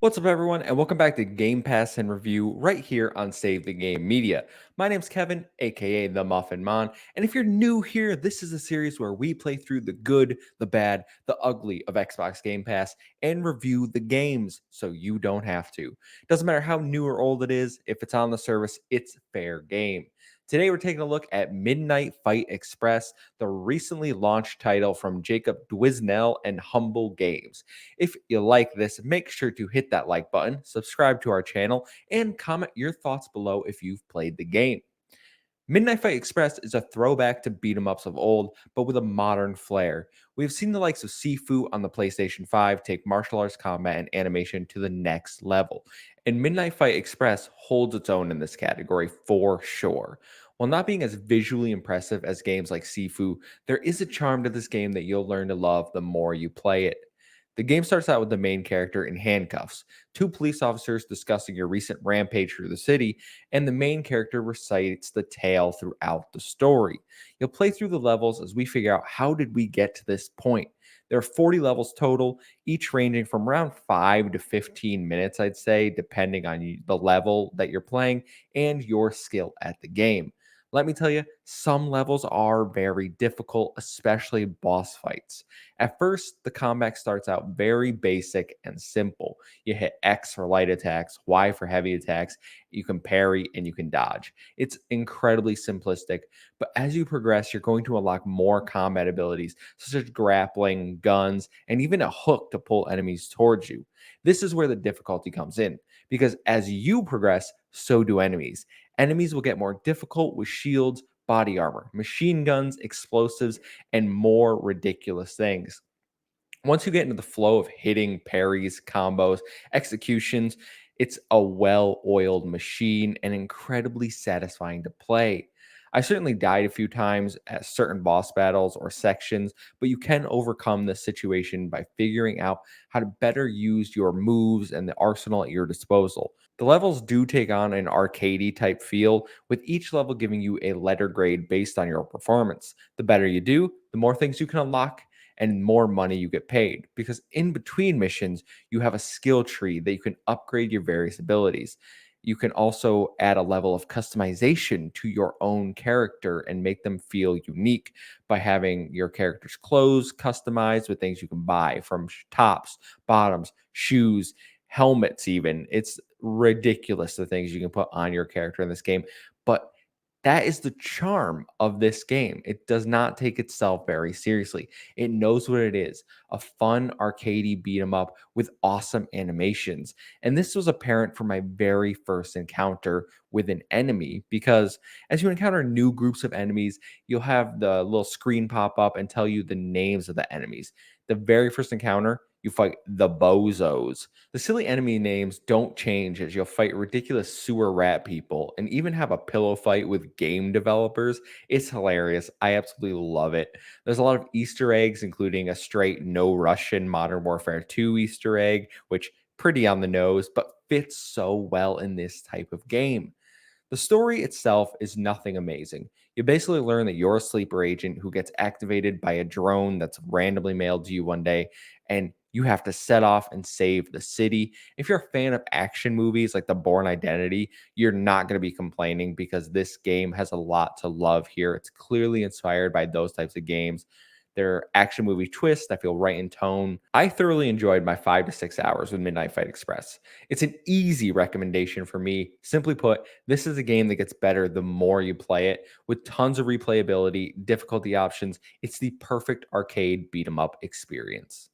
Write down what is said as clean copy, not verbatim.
What's up, everyone, and welcome back to Game Pass and Review right here on Save the Game Media. My name's Kevin, aka the Muffin Mon, and if you're new here, this is a series where we play through the good, the bad, the ugly of Xbox Game Pass and review the games so you don't have to. Doesn't matter how new or old it is, if it's on the service, it's fair game. Today, we're taking a look at Midnight Fight Express, the recently launched title from Jacob Dwisnell and Humble Games. If you like this, make sure to hit that like button, subscribe to our channel, and comment your thoughts below if you've played the game. Midnight Fight Express is a throwback to beat 'em ups of old, but with a modern flair. We've seen the likes of Sifu on the PlayStation 5 take martial arts combat and animation to the next level, and Midnight Fight Express holds its own in this category for sure. While not being as visually impressive as games like Sifu, there is a charm to this game that you'll learn to love the more you play it. The game starts out with the main character in handcuffs, two police officers discussing your recent rampage through the city, and the main character recites the tale throughout the story. You'll play through the levels as we figure out how did we get to this point. There are 40 levels total, each ranging from around 5 to 15 minutes, I'd say, depending on the level that you're playing and your skill at the game. Let me tell you, some levels are very difficult, especially boss fights. At first, the combat starts out very basic and simple. You hit X for light attacks, Y for heavy attacks, you can parry, and you can dodge. It's incredibly simplistic, but as you progress, you're going to unlock more combat abilities, such as grappling, guns, and even a hook to pull enemies towards you. This is where the difficulty comes in, because as you progress, so do enemies. Enemies will get more difficult with shields, body armor, machine guns, explosives, and more ridiculous things. Once you get into the flow of hitting parries, combos, executions, it's a well oiled machine and incredibly satisfying to play. I certainly died a few times at certain boss battles or sections, but you can overcome this situation by figuring out how to better use your moves and the arsenal at your disposal. The levels do take on an arcadey type feel, with each level giving you a letter grade based on your performance. The better you do, the more things you can unlock and more money you get paid, because in between missions you have a skill tree that you can upgrade your various abilities. You can also add a level of customization to your own character and make them feel unique by having your character's clothes customized with things you can buy from tops, bottoms, shoes, helmets, even. It's ridiculous the things you can put on your character in this game, but that is the charm of this game. It does not take itself very seriously. It knows what it is, a fun arcadey beat 'em up with awesome animations. And this was apparent from my very first encounter with an enemy, because as you encounter new groups of enemies, you'll have the little screen pop up and tell you the names of the enemies. The very first encounter, you fight the Bozos. The silly enemy names don't change as you'll fight ridiculous sewer rat people and even have a pillow fight with game developers. It's hilarious. I absolutely love it. There's a lot of Easter eggs, including a straight no Russian Modern Warfare 2 Easter egg, which pretty on the nose, but fits so well in this type of game. The story itself is nothing amazing. You basically learn that you're a sleeper agent who gets activated by a drone that's randomly mailed to you one day, and you have to set off and save the city. If you're a fan of action movies like The Bourne Identity, you're not going to be complaining, because this game has a lot to love here. It's clearly inspired by those types of games. Their action movie twist, I feel right in tone. I thoroughly enjoyed my 5 to 6 hours with Midnight Fight Express. It's an easy recommendation for me. Simply put, this is a game that gets better the more you play it, with tons of replayability, difficulty options. It's the perfect arcade beat 'em up experience.